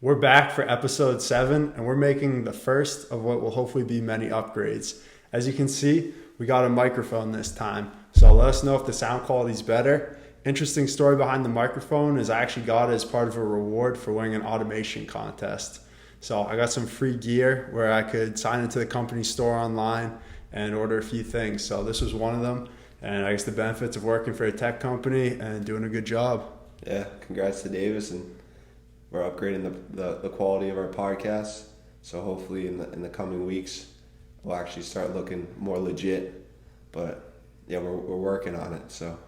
We're back for episode 7, and we're making the first of what will hopefully be many upgrades. As you can see, we got a microphone this time, so let us know if the sound quality is better. Interesting story behind the microphone is I actually got it as part of a reward for winning an automation contest. So I got some free gear where I could sign into the company store online and order a few things. So this was one of them, and I guess the benefits of working for a tech company and doing a good job. Yeah, congrats to Davis, and we're upgrading the quality of our podcast. So hopefully in the coming weeks, we'll actually start looking more legit. But yeah, we're working on it. So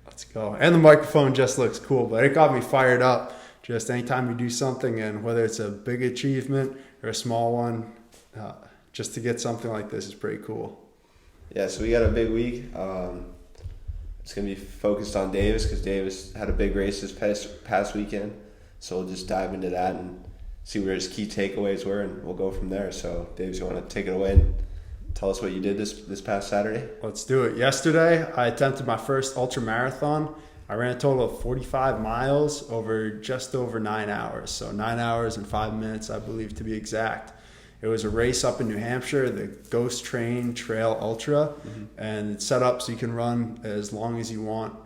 let's go. And the microphone just looks cool, but it got me fired up. Just anytime you do something, and whether it's a big achievement or a small one, just to get something like this is pretty cool. Yeah, so we got a big week. It's going to be focused on Davis because Davis had a big race this past weekend. So we'll just dive into that and see where his key takeaways were, and we'll go from there. So, Davis, you want to take it away and tell us what you did this past Saturday? Let's do it. Yesterday, I attempted my first ultramarathon. I ran a total of 45 miles over just over 9 hours. So 9 hours and 5 minutes, I believe, to be exact. It was a race up in New Hampshire, the Ghost Train Trail Ultra, and it's set up so you can run as long as you want.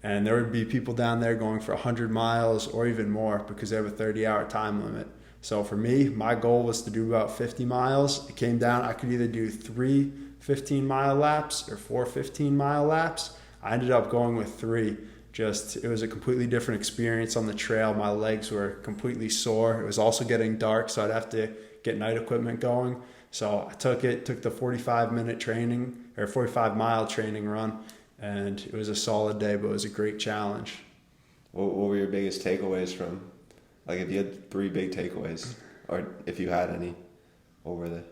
And there would be people down there going for 100 miles or even more because they have a 30-hour time limit. So for me, my goal was to do about 50 miles. It came down, I could either do 3 15-mile laps or 4 15-mile laps. I ended up going with 3. It was a completely different experience on the trail. My legs were completely sore. It was also getting dark, so I'd have to get night equipment going. So I took the 45-minute training or 45-mile training run. And it was a solid day, but it was a great challenge. What were your biggest takeaways from, like if you had 3 big takeaways, or if you had any, what were they?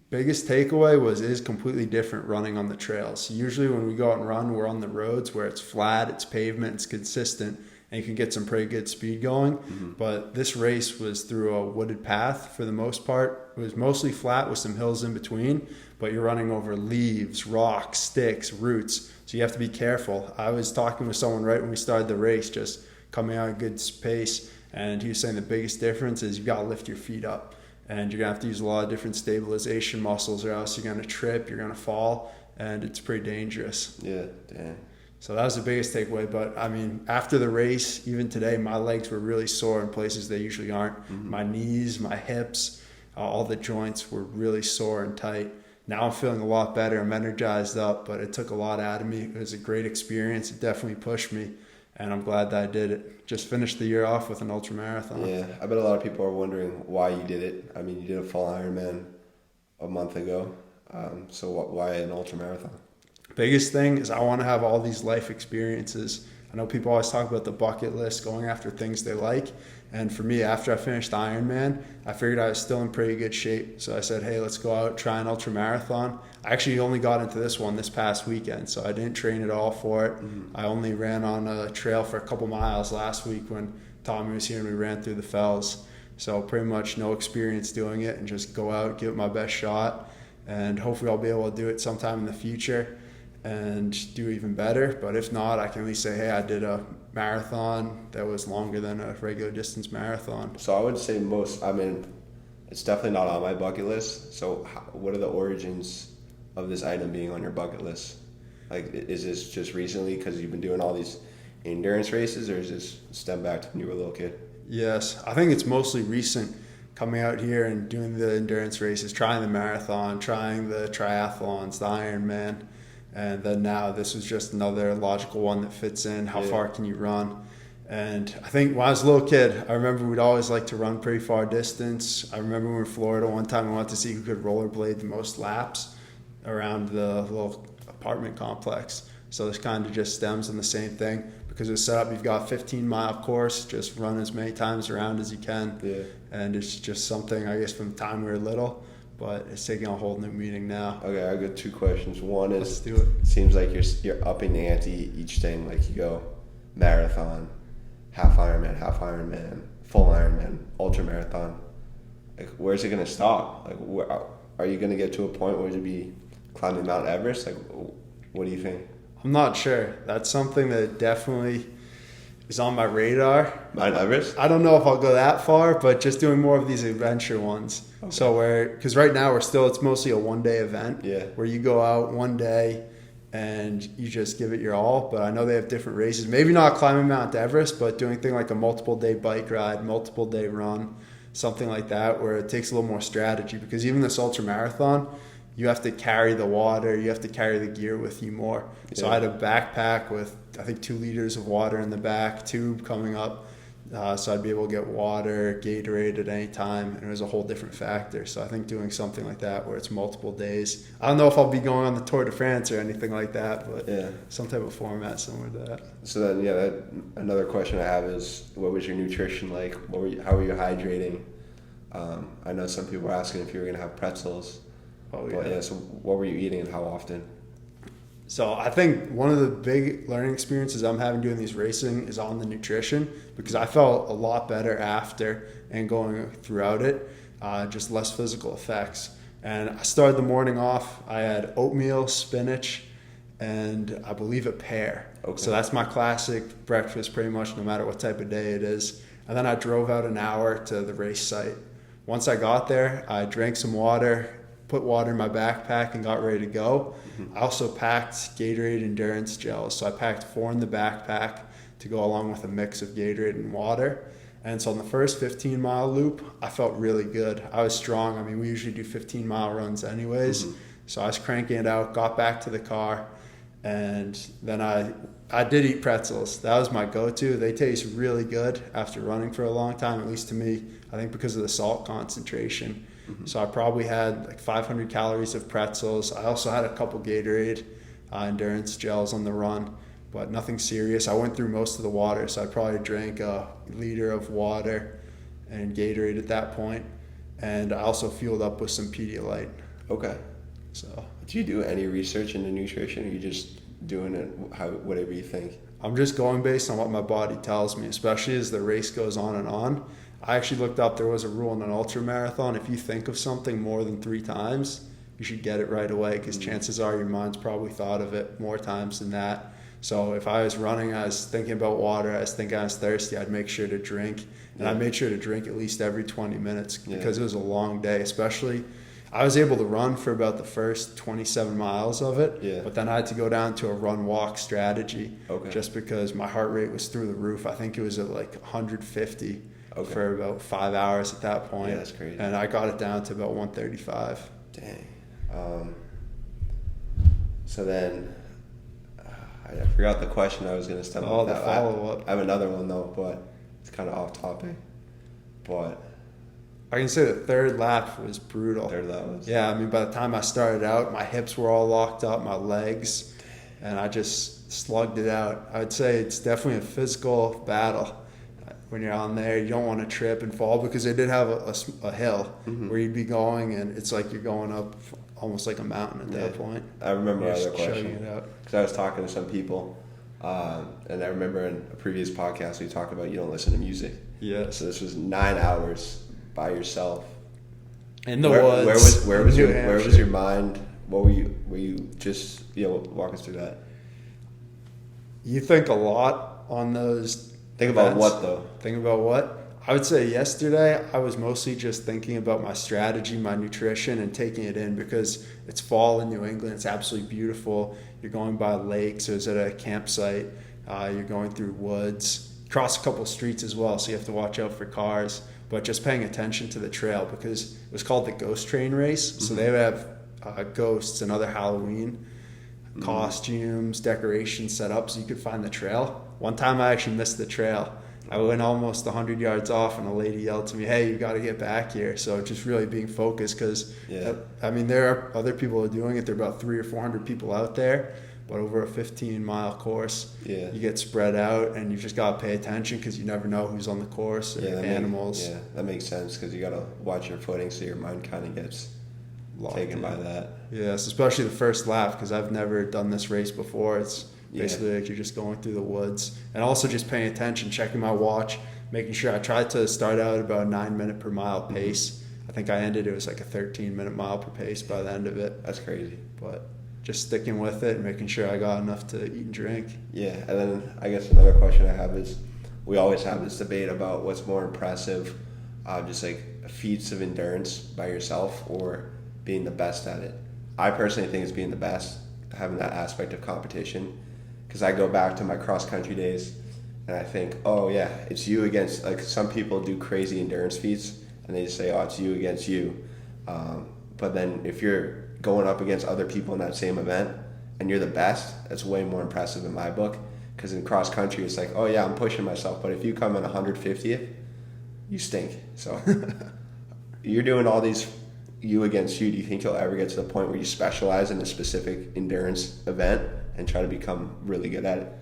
Biggest takeaway it is completely different running on the trails. Usually when we go out and run, we're on the roads where it's flat, it's pavement, it's consistent, and you can get some pretty good speed going. Mm-hmm. But this race was through a wooded path for the most part. It was mostly flat with some hills in between, but you're running over leaves, rocks, sticks, roots. So you have to be careful. I was talking with someone right when we started the race, just coming out at a good pace, and he was saying the biggest difference is you got to lift your feet up, and you're going to have to use a lot of different stabilization muscles, or else you're going to trip, you're going to fall, and it's pretty dangerous. Yeah, damn. So that was the biggest takeaway. But, I mean, after the race, even today, my legs were really sore in places they usually aren't. Mm-hmm. My knees, my hips, all the joints were really sore and tight. Now I'm feeling a lot better. I'm energized up, but it took a lot out of me. It was a great experience. It definitely pushed me, and I'm glad that I did it. Just finished the year off with an ultramarathon. Yeah, I bet a lot of people are wondering why you did it. I mean, you did a full Ironman a month ago, so why an ultramarathon? Biggest thing is I want to have all these life experiences. I know people always talk about the bucket list, going after things they like. And for me, after I finished Ironman, I figured I was still in pretty good shape. So I said, hey, let's go out, try an ultramarathon. I actually only got into this one this past weekend, so I didn't train at all for it. Mm-hmm. I only ran on a trail for a couple miles last week when Tommy was here and we ran through the fells. So pretty much no experience doing it, and just go out, give it my best shot. And hopefully I'll be able to do it sometime in the future and do even better. But if not, I can at least say, hey, I did a marathon that was longer than a regular distance marathon. So I would say it's definitely not on my bucket list. So what are the origins of this item being on your bucket list? Like, is this just recently because you've been doing all these endurance races, or is this stem back to when you were a little kid? Yes, I think it's mostly recent, coming out here and doing the endurance races, trying the marathon, trying the triathlons, the Ironman. And then now this was just another logical one that fits in. How far can you run? And I think when I was a little kid, I remember we'd always like to run pretty far distance. I remember when we were in Florida one time, we wanted to see who could rollerblade the most laps around the little apartment complex. So this kind of just stems on the same thing. Because it's set up, you've got a 15-mile course, just run as many times around as you can. Yeah. And it's just something, I guess, from the time we were little. But it's taking a whole new meaning now. Okay, I've got 2 questions. One is, let's do it. Seems like you're upping the ante each thing. Like you go marathon, half Ironman, full Ironman, ultramarathon. Like, where's it gonna stop? Like, are you gonna get to a point where you'll be climbing Mount Everest? Like, what do you think? I'm not sure. That's something that definitely is on my radar. Mount Everest? I don't know if I'll go that far, but just doing more of these adventure ones. Okay. So because right now it's mostly a 1-day event. Yeah. Where you go out one day and you just give it your all. But I know they have different races. Maybe not climbing Mount Everest, but doing thing like a multiple day bike ride, multiple day run, something like that, where it takes a little more strategy. Because even this ultra marathon, you have to carry the water, you have to carry the gear with you more. Yeah. So I had a backpack with, I think, 2 liters of water in the back, tube coming up. So I'd be able to get water, Gatorade at any time, and it was a whole different factor. So I think doing something like that where it's multiple days. I don't know if I'll be going on the Tour de France or anything like that, but some type of format similar to that. So then, another question I have is, what was your nutrition like? How were you hydrating? I know some people were asking if you were going to have pretzels. Oh, yeah. So what were you eating and how often? So I think one of the big learning experiences I'm having doing these racing is on the nutrition, because I felt a lot better after and going throughout it, just less physical effects. And I started the morning off, I had oatmeal, spinach, and I believe a pear. Okay. So that's my classic breakfast pretty much no matter what type of day it is. And then I drove out an hour to the race site. Once I got there, I drank some water, put water in my backpack and got ready to go. Mm-hmm. I also packed Gatorade endurance gels. So I packed 4 in the backpack to go along with a mix of Gatorade and water. And so on the first 15-mile loop, I felt really good. I was strong. I mean, we usually do 15-mile runs anyways. Mm-hmm. So I was cranking it out, got back to the car, and then I did eat pretzels. That was my go-to. They taste really good after running for a long time, at least to me. I think because of the salt concentration. Mm-hmm. So I probably had like 500 calories of pretzels. I also had a couple Gatorade endurance gels on the run, but nothing serious. I went through most of the water, so I probably drank a liter of water and Gatorade at that point. And I also fueled up with some Pedialyte. Okay. So, do you do any research into nutrition, or are you just doing it whatever you think? I'm just going based on what my body tells me, especially as the race goes on and on. I actually looked up, there was a rule in an ultra marathon, if you think of something more than 3 times, you should get it right away, because chances are your mind's probably thought of it more times than that. So if I was running, I was thinking about water, I was thinking I was thirsty, I'd make sure to drink. And I made sure to drink at least every 20 minutes because it was a long day. Especially, I was able to run for about the first 27 miles of it, but then I had to go down to a run-walk strategy just because my heart rate was through the roof. I think it was at like 150 for about 5 hours at that point. Yeah, that's crazy. And I got it down to about 135. Dang. So then, I forgot the question I was going to step on. The follow-up. I have another one though, but it's kind of off topic. But I can say the third lap was brutal. Yeah, I mean, by the time I started out, my hips were all locked up, my legs, and I just slugged it out. I would say it's definitely a physical battle. When you're on there, you don't want to trip and fall, because they did have a hill where you'd be going, and it's like you're going up almost like a mountain at that point. I remember another question, because I was talking to some people, and I remember in a previous podcast we talked about you don't listen to music. Yeah. So this was 9 hours by yourself in the woods. Where was your mind? What were you just walk us through that? You think a lot on those. Think about what though? Think about what? I would say yesterday I was mostly just thinking about my strategy, my nutrition, and taking it in, because it's fall in New England. It's absolutely beautiful. You're going by lakes. It was at a campsite. You're going through woods. Cross a couple of streets as well, so you have to watch out for cars. But just paying attention to the trail, because it was called the Ghost Train Race. So they would have ghosts and other Halloween costumes, decorations set up so you could find the trail. One time I actually missed the trail. I went almost 100 yards off, and a lady yelled to me, "Hey, you got to get back here." So just really being focused, because I mean, there are other people who are doing it. There are about 300 or 400 people out there, but over a 15-mile course, you get spread out, and you just got to pay attention, because you never know who's on the course or animals. That makes sense, because you got to watch your footing so your mind kind of gets taken by that. Yes, especially the first lap, because I've never done this race before. It's basically like you're just going through the woods, and also just paying attention, checking my watch, making sure. I tried to start out at about a 9-minute per mile pace. I think I ended, it was like a 13-minute mile per pace by the end of it. That's crazy. But just sticking with it and making sure I got enough to eat and drink. Yeah, and then I guess another question I have is, we always have this debate about what's more impressive, just like feats of endurance by yourself or being the best at it. I personally think it's being the best, having that aspect of competition, because I go back to my cross country days and I think, oh yeah, it's you against, like some people do crazy endurance feats and they just say, oh, it's you against you. But then if you're going up against other people in that same event and you're the best, that's way more impressive in my book. Because in cross country, it's like, oh yeah, I'm pushing myself. But if you come in 150th, you stink. So you're doing all these you against you. Do you think you'll ever get to the point where you specialize in a specific endurance event and try to become really good at it?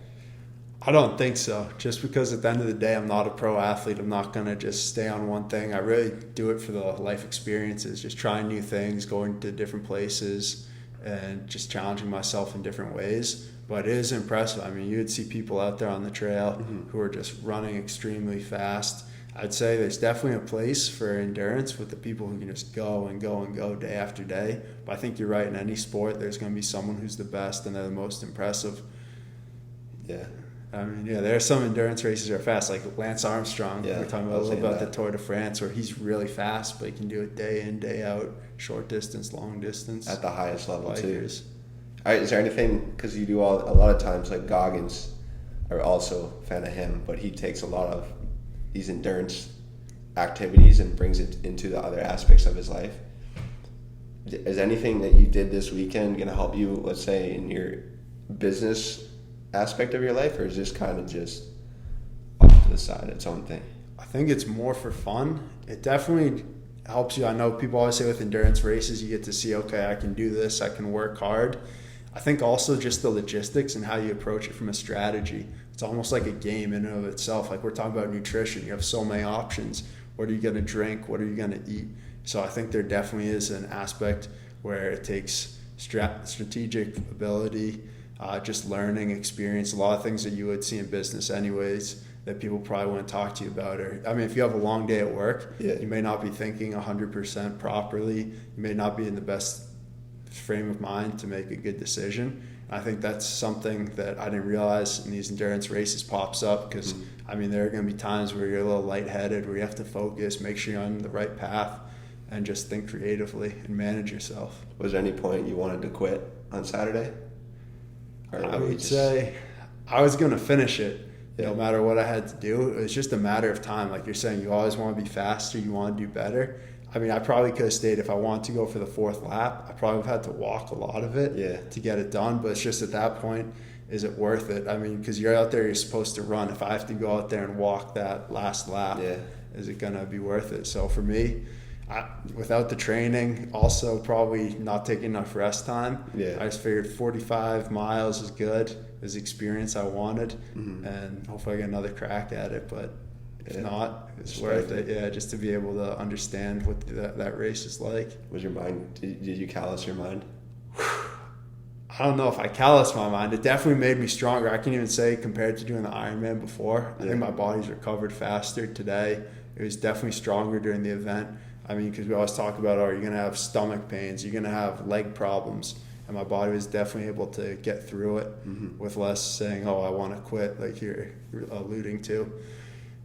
I don't think so. Just because at the end of the day, I'm not a pro athlete. I'm not going to just stay on one thing. I really do it for the life experiences, just trying new things, going to different places, and just challenging myself in different ways. But it is impressive. I mean, you would see people out there on the trail who are just running extremely fast. I'd say there's definitely a place for endurance with the people who can just go and go and go day after day. But I think you're right. In any sport, there's going to be someone who's the best and they're the most impressive. Yeah. I mean, yeah, there are some endurance races that are fast, like Lance Armstrong. Yeah, we're talking about a little about the Tour de France, where he's really fast, but he can do it day in, day out, short distance, long distance. At the highest level, bikers. Too. All right, is there anything, because you do a lot of times, like Goggins, are also a fan of him, but he takes a lot of these endurance activities and brings it into the other aspects of his life. Is anything that you did this weekend going to help you, let's say, in your business aspect of your life, or is this kind of just off to the side, its own thing? I think it's more for fun. It definitely helps you. I know people always say with endurance races, you get to see, okay, I can do this, I can work hard. I think also just the logistics and how you approach it from a strategy. It's almost like a game in and of itself. Like we're talking about nutrition. You have so many options. What are you going to drink? What are you going to eat? So I think there definitely is an aspect where it takes strategic ability, just learning, experience, a lot of things that you would see in business anyways that people probably wouldn't talk to you about. Or I mean, if you have a long day at work, you may not be thinking 100% properly. You may not be in the best frame of mind to make a good decision. I think that's something that I didn't realize in these endurance races pops up because, I mean, there are going to be times where you're a little lightheaded, where you have to focus, make sure you're on the right path, and just think creatively and manage yourself. Was there any point you wanted to quit on Saturday? I would say I was going to finish it no matter what I had to do. It was just a matter of time. Like you're saying, you always want to be faster, you want to do better. I mean, I probably could have stayed if I wanted to go for the fourth lap. I probably would have had to walk a lot of it to get it done. But it's just at that point, is it worth it? I mean, because you're out there, you're supposed to run. If I have to go out there and walk that last lap, is it going to be worth it? So for me, without the training, also probably not taking enough rest time, I just figured 45 miles is good. It was the experience I wanted, and hopefully I get another crack at it. But if not, it's worth it. Yeah, just to be able to understand what that race is like. Was your mind? Did you callous your mind? I don't know if I calloused my mind. It definitely made me stronger. I can even say compared to doing the Ironman before, I think my body's recovered faster today. It was definitely stronger during the event. I mean, because we always talk about, you're going to have stomach pains, you're going to have leg problems. And my body was definitely able to get through it with less saying, I want to quit, like you're alluding to.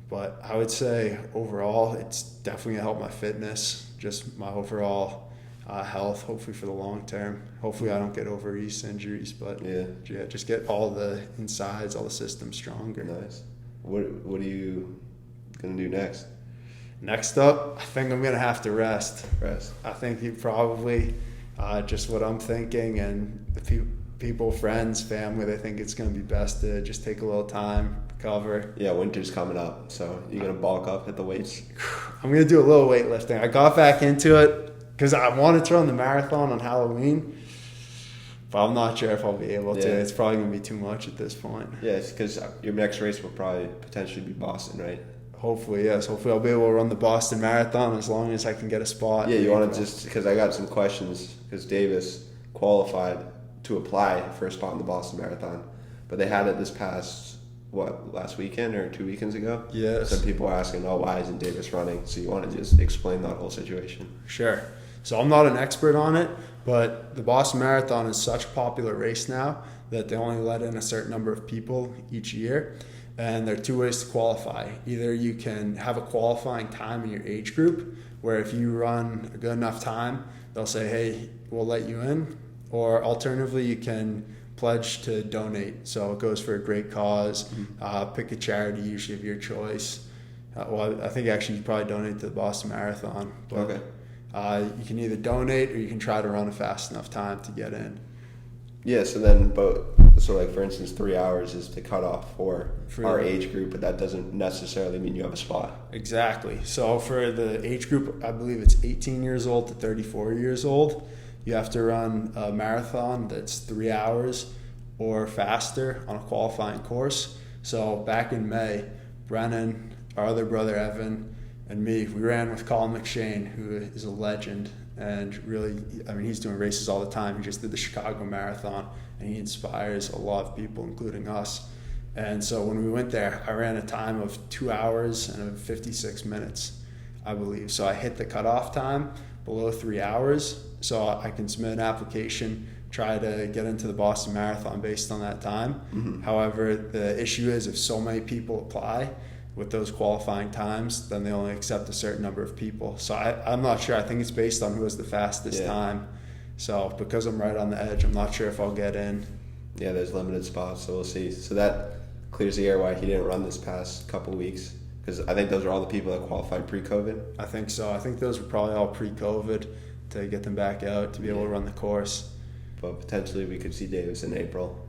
But I would say overall, it's definitely going to help my fitness, just my overall health, hopefully for the long term. Hopefully I don't get overuse injuries, but just get all the insides, all the systems stronger. Nice. What are you going to do next? Next up, I think I'm going to have to rest. I think you probably, just what I'm thinking, and the people, friends, family, they think it's going to be best to just take a little time, recover. Yeah, winter's coming up, so you're going to bulk up, hit the weights? I'm going to do a little weightlifting. I got back into it because I wanted to run the marathon on Halloween, but I'm not sure if I'll be able to. It's probably going to be too much at this point. Yeah, it's because your next race will probably potentially be Boston, right? Hopefully, yes. Hopefully I'll be able to run the Boston Marathon as long as I can get a spot. Yeah, you want to just, because I got some questions, because Davis qualified to apply for a spot in the Boston Marathon, but they had it this past, last weekend or 2 weekends ago? Yes. Some people are asking, why isn't Davis running? So you want to just explain that whole situation? Sure. So I'm not an expert on it, but the Boston Marathon is such a popular race now that they only let in a certain number of people each year. And there are two ways to qualify. Either you can have a qualifying time in your age group, where if you run a good enough time, they'll say, hey, we'll let you in. Or alternatively, you can pledge to donate. So it goes for a great cause. Pick a charity, usually of your choice. Well, I think actually you probably donate to the Boston Marathon. But, Okay. You can either donate or you can try to run a fast enough time to get in. Yeah, so like for instance, 3 hours is the cutoff for our age group, but that doesn't necessarily mean you have a spot. Exactly. So for the age group, I believe it's 18 years old to 34 years old. You have to run a marathon that's 3 hours or faster on a qualifying course. So back in May, Brennan, our other brother Evan, and me, we ran with Colin McShane, who is a legend. And really, I mean, he's doing races all the time. He just did the Chicago Marathon, and he inspires a lot of people, including us. And so when we went there, I ran a time of 2 hours and 56 minutes, I believe. So I hit the cutoff time below 3 hours, so I can submit an application, try to get into the Boston Marathon based on that time. However, the issue is if so many people apply with those qualifying times, then they only accept a certain number of people. So I'm not sure. I think it's based on who has the fastest time. So because I'm right on the edge, I'm not sure if I'll get in. Yeah, there's limited spots, so we'll see. So that clears the air why he didn't run this past couple weeks, because I think those are all the people that qualified pre-COVID. I think so. I think those were probably all pre-COVID to get them back out to be able to run the course. But potentially we could see Davis in April.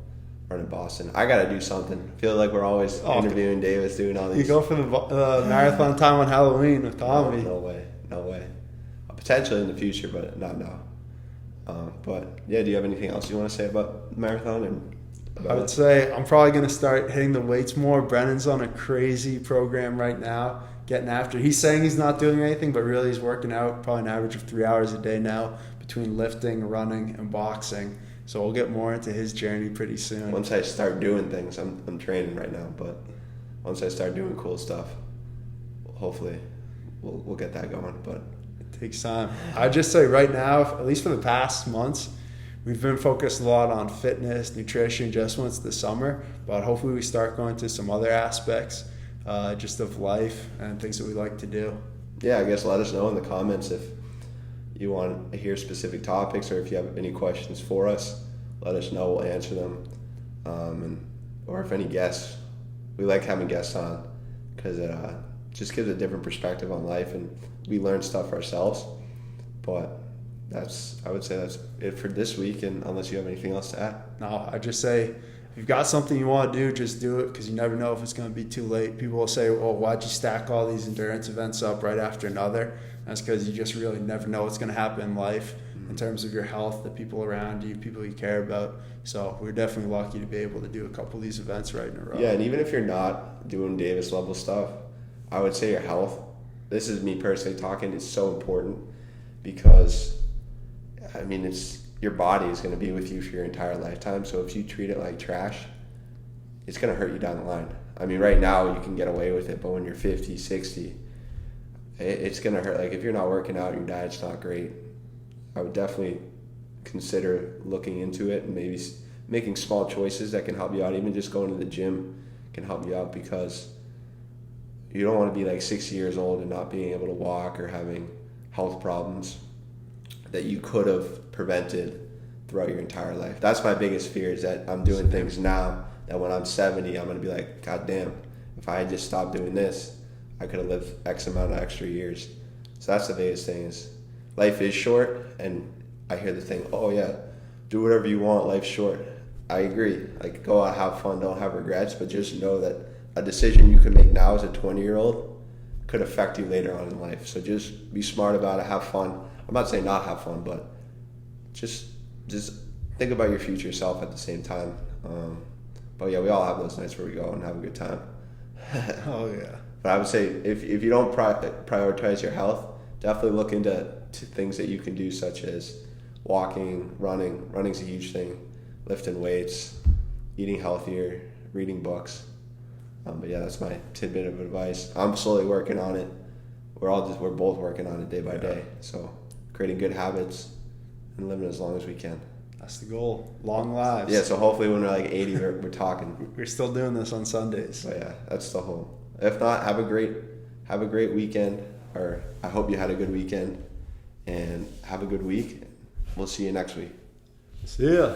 In Boston. I gotta do something. I feel like we're always interviewing Davis, doing all these. You go for the marathon time on Halloween with Tommy. No way. Potentially in the future, but not now. But yeah, do you have anything else you want to say about marathon? I would say I'm probably going to start hitting the weights more. Brennan's on a crazy program right now, getting after. He's saying he's not doing anything, but really he's working out probably an average of 3 hours a day now between lifting, running, and boxing. So we'll get more into his journey pretty soon. Once I start doing things, I'm training right now, but once I start doing cool stuff, hopefully we'll get that going. But it takes time. I'd just say right now, at least for the past months, we've been focused a lot on fitness, nutrition, just once the summer. But hopefully we start going to some other aspects just of life and things that we like to do. Yeah, I guess let us know in the comments if you want to hear specific topics, or if you have any questions for us, let us know. We'll answer them. Or if any guests, we like having guests on because it just gives a different perspective on life, and we learn stuff ourselves. But I would say that's it for this week, and unless you have anything else to add. No, I just say if you've got something you want to do, just do it, because you never know if it's going to be too late. People will say, well, why'd you stack all these endurance events up right after another? That's because you just really never know what's going to happen in life in terms of your health, the people around you, people you care about. So we're definitely lucky to be able to do a couple of these events right in a row. Yeah, and even if you're not doing Davis level stuff, I would say your health, this is me personally talking, is so important, because I mean, it's your body is going to be with you for your entire lifetime. So if you treat it like trash, it's going to hurt you down the line. I mean, right now you can get away with it, but when you're 50, 60, it's going to hurt. Like if you're not working out, your diet's not great, I would definitely consider looking into it and maybe making small choices that can help you out. Even just going to the gym can help you out, because you don't want to be like 60 years old and not being able to walk or having health problems that you could have prevented throughout your entire life. That's my biggest fear, is that I'm doing things now that when I'm 70, I'm going to be like, God damn, if I had just stopped doing this, I could have lived X amount of extra years. So that's the biggest thing, is life is short. And I hear the thing, oh yeah, do whatever you want, life's short. I agree. Like, go out, have fun, don't have regrets, but just know that a decision you can make now as a 20-year-old could affect you later on in life. So just be smart about it, have fun. I'm not saying not have fun, but just think about your future self at the same time. But yeah, we all have those nights where we go and have a good time. Oh yeah. But I would say if you don't prioritize your health, definitely look into things that you can do, such as walking, running. Running's a huge thing. Lifting weights, eating healthier, reading books. But yeah, that's my tidbit of advice. I'm slowly working on it. We're both working on it day by day. So creating good habits and living as long as we can. That's the goal. Long lives. Yeah, so hopefully when we're like 80, we're talking. We're still doing this on Sundays. But yeah, that's the whole. If not, have a great weekend. Or I hope you had a good weekend. And have a good week. We'll see you next week. See ya.